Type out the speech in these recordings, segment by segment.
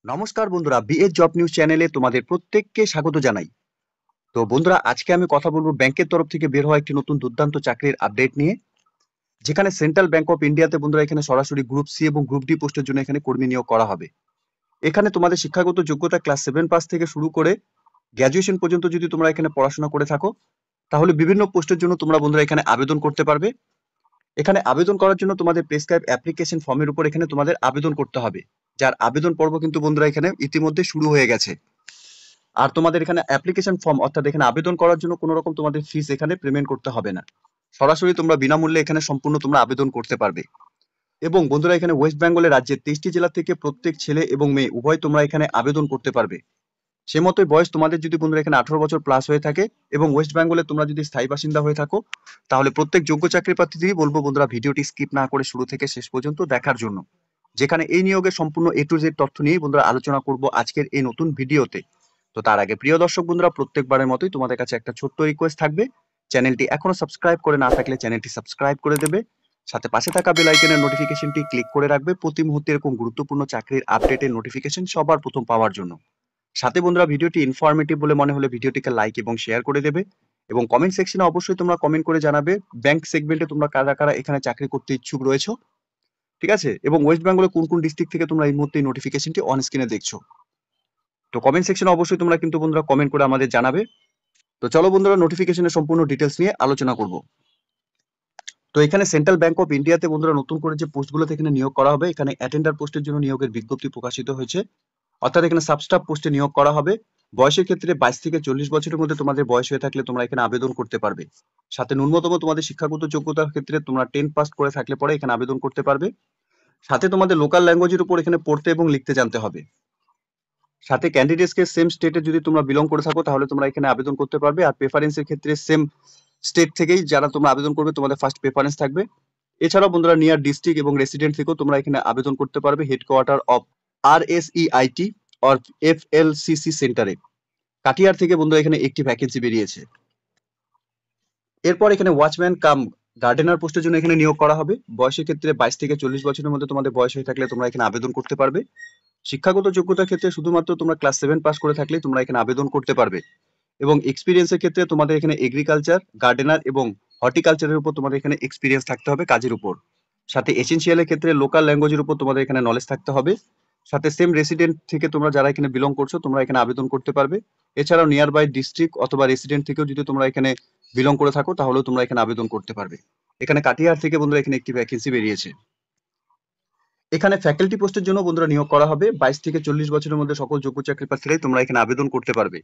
নমস্কার বন্ধুরা, BS job news চ্যানেলে তোমাদের প্রত্যেককে স্বাগত জানাই। তো বন্ধুরা, আজকে আমি কথা বলবো ব্যাংকের তরফ থেকে বের হওয়া একটি নতুন দুর্দান্ত চাকরির আপডেট নিয়ে, যেখানে সেন্ট্রাল ব্যাংক অফ ইন্ডিয়াতে বন্ধুরা এখানে সরাসরি গ্রুপ সি এবং গ্রুপ ডি পোস্টের জন্য এখানে কর্মী নিয়োগ করা হবে। এখানে তোমাদের শিক্ষাগত যোগ্যতা ক্লাস 7 পাস থেকে শুরু করে গ্র্যাজুয়েশন পর্যন্ত যদি তোমরা এখানে পড়াশোনা করে থাকো, তাহলে বিভিন্ন পোস্টের জন্য তোমরা বন্ধুরা এখানে আবেদন করতে পারবে। এখানে আবেদন করার জন্য তোমাদের প্রেসক্রাইব অ্যাপ্লিকেশন ফর্মের উপর এখানে তোমাদের আবেদন করতে হবে, যার আবেদন পর্ব কিন্তু বন্ধুরা এখানে ইতিমধ্যে শুরু হয়ে গেছে। আর তোমাদের এখানে অ্যাপ্লিকেশন ফর্ম অর্থাৎ এখানে আবেদন করার জন্য কোনো রকম তোমাদের ফিস এখানে পেমেন্ট করতে হবে না। সরাসরি তোমরা বিনামূল্যে এখানে সম্পূর্ণ তোমরা আবেদন করতে পারবে। এবং বন্ধুরা, এখানে ওয়েস্ট বেঙ্গলের রাজ্যের 23টি জেলা থেকে প্রত্যেক ছেলে এবং মেয়ে উভয় তোমরা এখানে আবেদন করতে পারবে। সে মতোই বয়স তোমাদের যদি বন্ধুরা এখানে 18 বছর প্লাস হয়ে থাকে এবং ওয়েস্ট বেঙ্গলে তোমরা যদি স্থায়ী বাসিন্দা হয়ে থাকো, তাহলে প্রত্যেক যোগ্য চাকরি প্রার্থীদেরই বলবো বন্ধুরা ভিডিওটি স্কিপ না করে শুরু থেকে শেষ পর্যন্ত দেখার জন্য, যেখানে এই নিয়োগের সম্পূর্ণ A to Z তথ্য নিয়ে বন্ধুরা আলোচনা করব আজকের এই নতুন ভিডিওতে। তো তার আগে প্রিয় দর্শক বন্ধুরা, প্রত্যেকবারের মতোই তোমাদের কাছে একটা ছোট্ট রিকোয়েস্ট থাকবে, চ্যানেলটি এখনো সাবস্ক্রাইব করে না থাকলে চ্যানেলটি সাবস্ক্রাইব করে দেবে, সাথে পাশে থাকা বেল আইকনের নোটিফিকেশনটি ক্লিক করে রাখবে প্রতি মুহূর্তে এরকম গুরুত্বপূর্ণ চাকরির আপডেটের নোটিফিকেশন সবার প্রথম পাওয়ার জন্য। সাথে বন্ধুরা, ভিডিওটি ইনফরমেটিভ বলে মনে হলে ভিডিওটিকে লাইক এবং শেয়ার করে দেবে, এবং কমেন্ট সেকশনে অবশ্যই তোমরা কমেন্ট করে জানাবে ব্যাংক সেগমেন্টে তোমরা কারা কারা এখানে চাকরি করতে ইচ্ছুক রয়েছো, ঠিক আছে, এবং ওয়েস্ট বেঙ্গলে কোন কোন ডিস্ট্রিক্ট থেকে তোমরা এই মুহূর্তে নোটিফিকেশনটি অন স্ক্রিনে দেখছো। তো কমেন্ট সেকশনে অবশ্যই তোমরা কিন্তু বন্ধুরা কমেন্ট করে আমাদের জানাবে। তো চলো বন্ধুরা, নোটিফিকেশনের সম্পূর্ণ ডিটেলস নিয়ে আলোচনা করব। তো এখানে সেন্ট্রাল ব্যাংক অফ ইন্ডিয়াতে বন্ধুরা নতুন করে যে পোস্টগুলোতে এখানে নিয়োগ করা হবে, এখানে অ্যাটেন্ডার পোস্টের জন্য নিয়োগের বিজ্ঞপ্তি প্রকাশিত হয়েছে, অর্থাৎ এখানে সাবস্টাফ পোস্টে নিয়োগ করা হবে। বয়সের ক্ষেত্রে 22 থেকে 40 বছরের মধ্যে তোমাদের বয়স হয়ে থাকলে তোমরা এখানে আবেদন করতে পারবে। সাথে ন্যূনতম তোমাদের শিক্ষাগত যোগ্যতার ক্ষেত্রে তোমরা 10 পাস করে থাকলে পরে এখানে আবেদন করতে পারবে। সাথে তোমাদের লোকাল ল্যাঙ্গুয়েজের উপর এখানে পড়তে এবং লিখতে জানতে হবে। সাথে ক্যান্ডিডেটসকে সেম স্টেটে যদি তোমরা বিলং করে থাকো তাহলে তোমরা এখানে আবেদন করতে পারবে। আর প্রেফারেন্সের ক্ষেত্রে সেম স্টেট থেকেই যারা তোমরা আবেদন করবে তোমাদের ফার্স্ট প্রেফারেন্স থাকবে। এছাড়াও বন্ধুরা নিয়ার ডিস্ট্রিক্ট এবং রেসিডেন্ট থেকেও তোমরা এখানে আবেদন করতে পারবে headquarter of RSEIT or FLCC সেন্টারে। কাটিয়ার থেকে বন্ধুরা এখানে একটি ভ্যাকেন্সি বেরিয়েছে। এরপর এখানে ওয়াচম্যান কাম গার্ডেনার পোস্টের জন্য এখানে নিয়োগ করা হবে। বয়সের ক্ষেত্রে 22 থেকে 40 বছরের মধ্যে তোমাদের বয়স হয়ে থাকলে তোমরা এখানে আবেদন করতে পারবে। শিক্ষাগত যোগ্যতার ক্ষেত্রে শুধুমাত্র তোমরা ক্লাস 7 পাস করে থাকলে তোমরা এখানে আবেদন করতে পারবে। এবং এক্সপিরিয়েন্সের ক্ষেত্রে তোমাদের এখানে এগ্রিকালচার, গার্ডেনার এবং হর্টিকালচারের উপর তোমাদের এখানে এক্সপিরিয়েন্স থাকতে হবে কাজের উপর। সাথে এসেনশিয়ালের ক্ষেত্রে লোকাল ল্যাঙ্গুয়েজের উপর তোমাদের এখানে নলেজ থাকতে হবে। সাথে সেম রেসিডেন্ট থেকে তোমরা যারা এখানে বিলং করছো তোমরা এখানে আবেদন করতে পারবে। এছাড়াও নিয়ার বাই ডিস্ট্রিক্ট অথবা রেসিডেন্ট থেকেও যদি তোমরা এখানে বিলং করে থাকো তাহলেও তোমরা এখানে আবেদন করতে পারবে। এখানে কাটিহার থেকে বন্ধুরা এখানে একটি ভ্যাকেন্সি বেরিয়েছে। এখানে ফ্যাকাল্টি পোস্টের জন্য বন্ধুরা নিয়োগ করা হবে। 22 থেকে 40 বছরের মধ্যে সকল যোগ্য চাকরি প্রার্থীরাই তোমরা এখানে আবেদন করতে পারবে।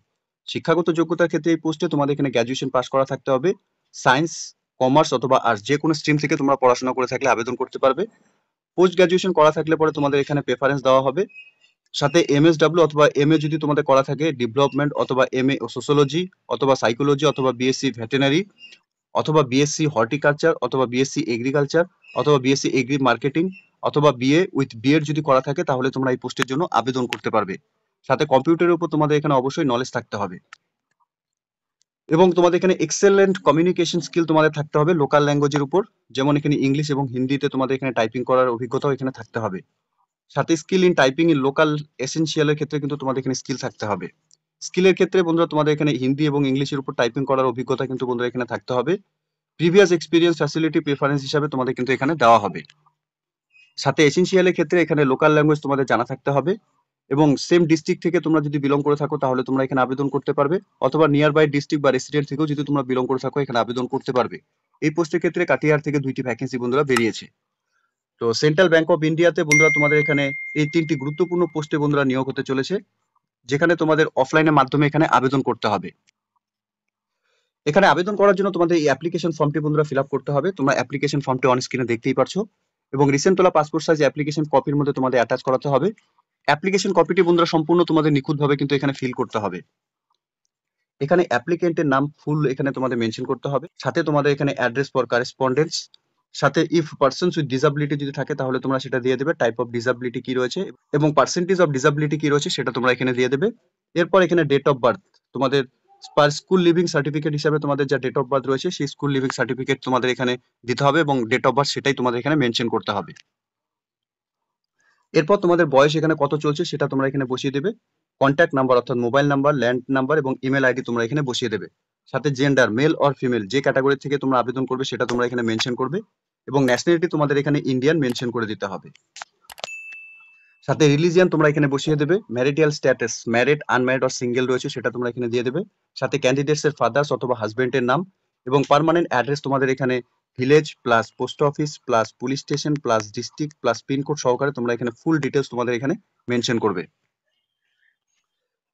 শিক্ষাগত যোগ্যতার ক্ষেত্রে এই পোস্টে তোমাদের এখানে গ্র্যাজুয়েশন পাস করা থাকতে হবে। সায়েন্স, কমার্স অথবা আর্টস যে কোনো স্ট্রিম থেকে তোমরা পড়াশোনা করে থাকলে আবেদন করতে পারবে। পোস্ট গ্র্যাজুয়েশন করা থাকলে পরে তোমাদের এখানে প্রেফারেন্স দেওয়া হবে। সাথে MSW অথবা MA যদি তোমাদের করা থাকে ডেভেলপমেন্ট অথবা MA সোশ্যোলজি অথবা সাইকোলজি অথবা বিএসসি ভেটেনারি অথবা বিএসসি হর্টিকালচার অথবা বিএসসি এগ্রিকালচার অথবা বিএসসি এগ্রি মার্কেটিং অথবা বিএ উইথ বিএড যদি করা থাকে তাহলে তোমরা এই পোস্টের জন্য আবেদন করতে পারবে। সাথে কম্পিউটারের উপর তোমাদের এখানে অবশ্যই নলেজ থাকতে হবে, এবং তোমাদের এখানে এক্সেলেন্ট কমিউনিকেশন স্কিল তোমাদের থাকতে হবে লোকাল ল্যাঙ্গুয়েজের উপর, যেমন এখানে ইংলিশ এবং হিন্দিতে তোমাদের এখানে টাইপিং করার অভিজ্ঞতাও এখানে থাকতে হবে। সাথে skill in typing in local এসেনশিয়ালের ক্ষেত্রে কিন্তু তোমাদের এখানে স্কিল থাকতে হবে। স্কিলের ক্ষেত্রে বন্ধুরা তোমাদের এখানে হিন্দি এবং ইংলিশের উপর টাইপিং করার অভিজ্ঞতা কিন্তু বন্ধুরা এখানে থাকতে হবে। প্রিভিয়াস এক্সপিরিয়েন্স ফ্যাসিলিটি প্রেফারেন্স হিসাবে তোমাদের কিন্তু এখানে দেওয়া হবে। সাথে এসেনশিয়ালের ক্ষেত্রে এখানে লোকাল ল্যাঙ্গুয়েজ তোমাদের জানা থাকতে হবে, এবং সেম ডিস্ট্রিক্ট থেকে তোমরা যদি বিলং করে থাকো তাহলে তোমরা এখানে আবেদন করতে পারবে, অথবা নিয়ার বাই ডিস্ট্রিক্ট বা রেসিডেন্ট থেকেও যদি তোমরা বিলং করে থাকো এখানে আবেদন করতে পারবে। এই পোস্টের ক্ষেত্রে কাটিহার থেকে 2টি ভ্যাকেন্সি বন্ধুরা বেরিয়েছে। তো সেন্ট্রাল ব্যাংক অফ ইন্ডিয়াতে বন্ধুরা তোমাদের এখানে এই 3টি গুরুত্বপূর্ণ পোস্টে বন্ধুরা নিয়োগ হতে চলেছে, যেখানে তোমাদের অফলাইনের মাধ্যমে এখানে আবেদন করতে হবে। এখানে আবেদন করার জন্য তোমাদের এই অ্যাপ্লিকেশন ফর্মটি বন্ধুরা ফিল আপ করতে হবে। তোমরা অ্যাপ্লিকেশন ফর্মটি অন স্ক্রিনে দেখতেই পারছো, এবং রিসেন্ট তোলা পাসপোর্ট সাইজ অ্যাপ্লিকেশন কপির মধ্যে তোমাদের অ্যাটাচ করাতে হবে। অ্যাপ্লিকেশন কপিটি বন্ধুরা সম্পূর্ণ তোমাদের নিখুঁতভাবে কিন্তু এখানে ফিল করতে হবে। এখানে অ্যাপ্লিকেন্টের নাম ফুল এখানে তোমাদের মেনশন করতে হবে। সাথে তোমাদের এখানে অ্যাড্রেস ফর করেসপন্ডেন্স, সাথে ইফ পারসনস উইথ ডিসএবিলিটি যদি থাকে তাহলে তোমরা সেটা দিয়ে দেবে, টাইপ অফ ডিসএবিলিটি কি রয়েছে এবং পার্সেন্টেজ অফ ডিসএবিলিটি কি রয়েছে সেটা তোমরা এখানে দিয়ে দেবে। এরপর এখানে ডেট অফ বার্থ তোমাদের পার স্কুল লিভিং সার্টিফিকেট হিসাবে তোমাদের যা ডেট অফ বার্থ রয়েছে সেই স্কুল লিভিং সার্টিফিকেট তোমাদের এখানে দিতে হবে, এবং ডেট অফ বার্থ সেটাই তোমাদের এখানে মেনশন করতে হবে। এরপর তোমাদের বয়স এখানে কত চলছে সেটা তোমরা এখানে বসিয়ে দেবে। কন্ট্যাক্ট নাম্বার অর্থাৎ মোবাইল নাম্বার, ল্যান্ড নাম্বার এবং ইমেল আইডি তোমরা এখানে বসিয়ে দেবে। সাথে জেন্ডার মেল অর ফিমেল যে ক্যাটাগরি থেকে তোমরা আবেদন করবে সেটা তোমরা এখানে মেনশন করবে এবং ন্যাশনালিটি তোমাদের এখানে ইন্ডিয়ান মেনশন করে দিতে হবে। সাথে রিলিজিয়ান তোমরা এখানে বসিয়ে দেবে। Marital status married, unmarried or single রয়েছে সেটা তোমরা এখানে দিয়ে দেবে। সাথে ক্যান্ডিডেটস এর ফাদার্স অথবা হাজবেন্ডের নাম এবং পার্মানেন্ট অ্যাড্রেস তোমাদের এখানে village plus post office plus police station plus district plus pin code সহকারে তোমরা এখানে ফুল ডিটেলস তোমাদের এখানে মেনশন করবে।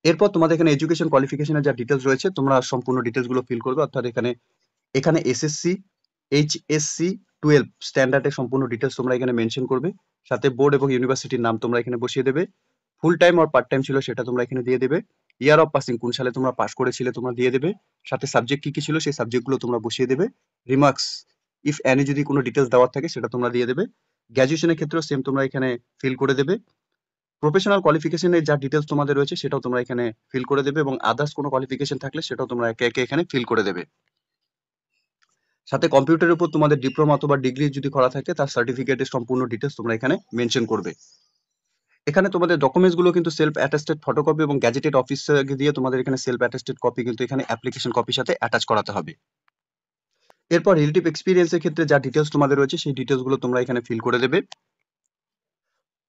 এরপর তোমাদের এখানে এডুকেশন কোয়ালিফিকেশনের যা ডিটেলস রয়েছে তোমরা সম্পূর্ণ ডিটেলস গুলো ফিল করবে। অর্থাৎ এখানে এসএসসি, এইচএসসি 12 স্ট্যান্ডার্ডের সম্পূর্ণ ডিটেলস তোমরা এখানে মেনশন করবে। সাথে বোর্ড এবং ইউনিভার্সিটির নাম তোমরা এখানে বসিয়ে দেবে। Full time or part time ছিল সেটা তোমরা এখানে দিয়ে দেবে। ইয়ার অফ পাসিং কোন সালে তোমরা পাস করেছিলে তোমরা দিয়ে দেবে। সাথে সাবজেক্ট কি কি ছিল সেই সাবজেক্টগুলো তোমরা বসিয়ে দেবে। রিমার্কস ইফ এনি যদি কোনো ডিটেলস দেওয়ার থাকে সেটা তোমরা দিয়ে দেবে। গ্র্যাজুয়েশনের ক্ষেত্রেও সেম তোমরা এখানে ফিল করে দেবে। প্রফেশনাল কোয়ালিফিকেশনের যা ডিটেলস তোমাদের রয়েছে সেটাও তোমরা এখানে ফিল করে দেবে এবং আদার্স কোনো কোয়ালিফিকেশন থাকলে সেটাও তোমরা একে একে এখানে ফিল করে দেবে। সাথে কম্পিউটারের উপর তোমাদের ডিপ্লোমা অথবা ডিগ্রি যদি করা থাকে তার সার্টিফিকেটের সম্পূর্ণ ডিটেলস তোমরা এখানে মেনশন করবে। এখানে তোমাদের ডকুমেন্টস গুলো কিন্তু সেলফ অ্যাটাস্টেড ফটোকপি এবং গ্যাজেটেড অফিসে দিয়ে তোমাদের এখানে সেলফ অ্যাটাস্টেড কপি কিন্তু এখানে অ্যাপ্লিকেশন কপির সাথে অ্যাটাচ করাতে হবে। এরপর রিলেটিভ এক্সপিরিয়েন্সের ক্ষেত্রে যা ডিটেলস তোমাদের রয়েছে সেই ডিটেলস গুলো তোমরা এখানে ফিল করে দেবে।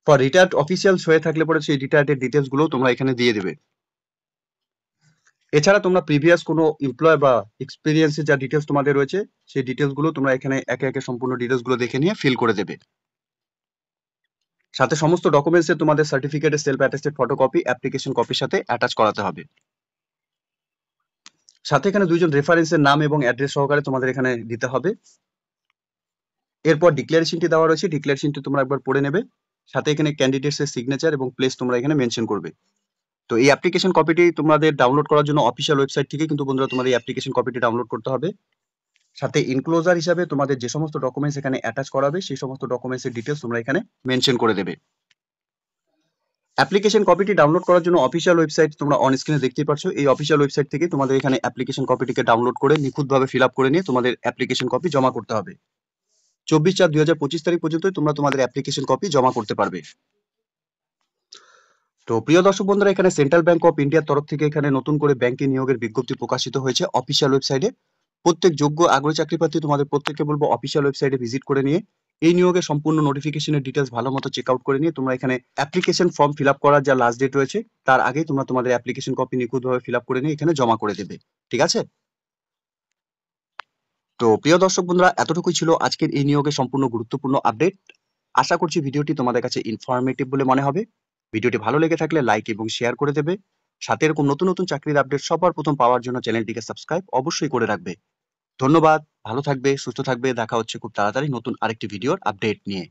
ফর রিটায়ার্ড অফিসিয়ালস হয়ে থাকলে পরে সেই রিটায়ার্ডের ডিটেলস গুলো তোমরা এখানে দিয়ে দেবে। এছাড়া তোমরা প্রিভিয়াস কোনো এমপ্লয় বা এক্সপিরিয়েন্সের যা ডিটেলস তোমাদের রয়েছে সেই ডিটেলস গুলো তোমরা এখানে একে একে সম্পূর্ণ ডিটেলস গুলো দেখে নিয়ে ফিল করে দেবে। সাথে সমস্ত ডকুমেন্টসে তোমাদের সার্টিফিকেটের সেলফ অ্যাটাস্টেড ফটোকপি অ্যাপ্লিকেশন কপির সাথে অ্যাটাচ করাতে হবে। সাথে এখানে দুইজন রেফারেন্সের নাম এবং অ্যাড্রেস সহকারে তোমাদের এখানে দিতে হবে। এরপর ডিক্লারেশনটি দেওয়া রয়েছে, ডিক্লারেশনটি তোমরা একবার পড়ে নেবে। সাথে এখানে ক্যান্ডিডেটস এর সিগনেচার এবং প্লেস তোমরা এখানে মেনশন করবে। তো এই অ্যাপ্লিকেশন কপিটি তোমাদের ডাউনলোড করার জন্য অফিসিয়াল ওয়েবসাইট থেকে কিন্তু বন্ধুরা তোমাদের এই অ্যাপ্লিকেশন কপিটি ডাউনলোড করতে হবে। সাথে ইনক্লোজার হিসাবে তোমাদের যে সমস্ত ডকুমেন্টস এখানে অ্যাটাচ করাবে সেই সমস্ত ডকুমেন্টস এর ডিটেলস তোমরা এখানে মেনশন করে দেবে। অ্যাপ্লিকেশন কপিটি ডাউনলোড করার জন্য অফিসিয়াল ওয়েবসাইট তোমরা অন স্ক্রিনে দেখতেই পাচ্ছ। এই অফিসিয়াল ওয়েবসাইট থেকে তোমাদের এখানে অ্যাপ্লিকেশন কপিটিকে ডাউনলোড করে নিখুঁতভাবে ফিল আপ করে নিয়ে তোমাদের অ্যাপ্লিকেশন কপি জমা করতে হবে। 24/4/2025 তারিখ পর্যন্ত তোমরা তোমাদের অ্যাপ্লিকেশন কপি জমা করতে পারবে। তো প্রিয় দর্শক বন্ধুরা, এখানে সেন্ট্রাল ব্যাংক অফ ইন্ডিয়ার তরফ থেকে এখানে নতুন করে ব্যাংকে নিয়োগের বিজ্ঞপ্তি প্রকাশিত হয়েছে অফিসিয়াল ওয়েবসাইটে। প্রত্যেক যোগ্য আগ্রহী চাকরি প্রার্থী তোমাদের প্রত্যেককে বলবো অফিসিয়াল ওয়েবসাইটে ভিজিট করে নিয়ে এই নিয়োগের সম্পূর্ণ নোটিফিকেশনের ডিটেলস ভালো মতো চেক আউট করে নিয়ে তোমরা এখানে অ্যাপ্লিকেশন ফর্ম ফিল আপ করার যা লাস্ট ডেট রয়েছে তার আগেই তোমরা তোমাদের অ্যাপ্লিকেশন কপি নিখুঁতভাবে ফিল আপ করে নিয়ে এখানে জমা করে দেবে। ঠিক আছে? তো প্রিয় দর্শক বন্ধুরা, এতটুকুই ছিল আজকের এই নিয়োগের সম্পূর্ণ গুরুত্বপূর্ণ আপডেট। আশা করছি ভিডিওটি তোমাদের কাছে ইনফরমেটিভ বলে মনে হবে। ভিডিওটি ভালো লেগে থাকলে লাইক এবং শেয়ার করে দেবে। সাথে এরকম নতুন নতুন চাকরির আপডেট সবার প্রথম পাওয়ার জন্য চ্যানেলটিকে সাবস্ক্রাইব অবশ্যই করে রাখবে। ধন্যবাদ, ভালো থাকবে, সুস্থ থাকবে। দেখা হচ্ছে খুব তাড়াতাড়ি নতুন আরেকটি ভিডিওর আপডেট নিয়ে।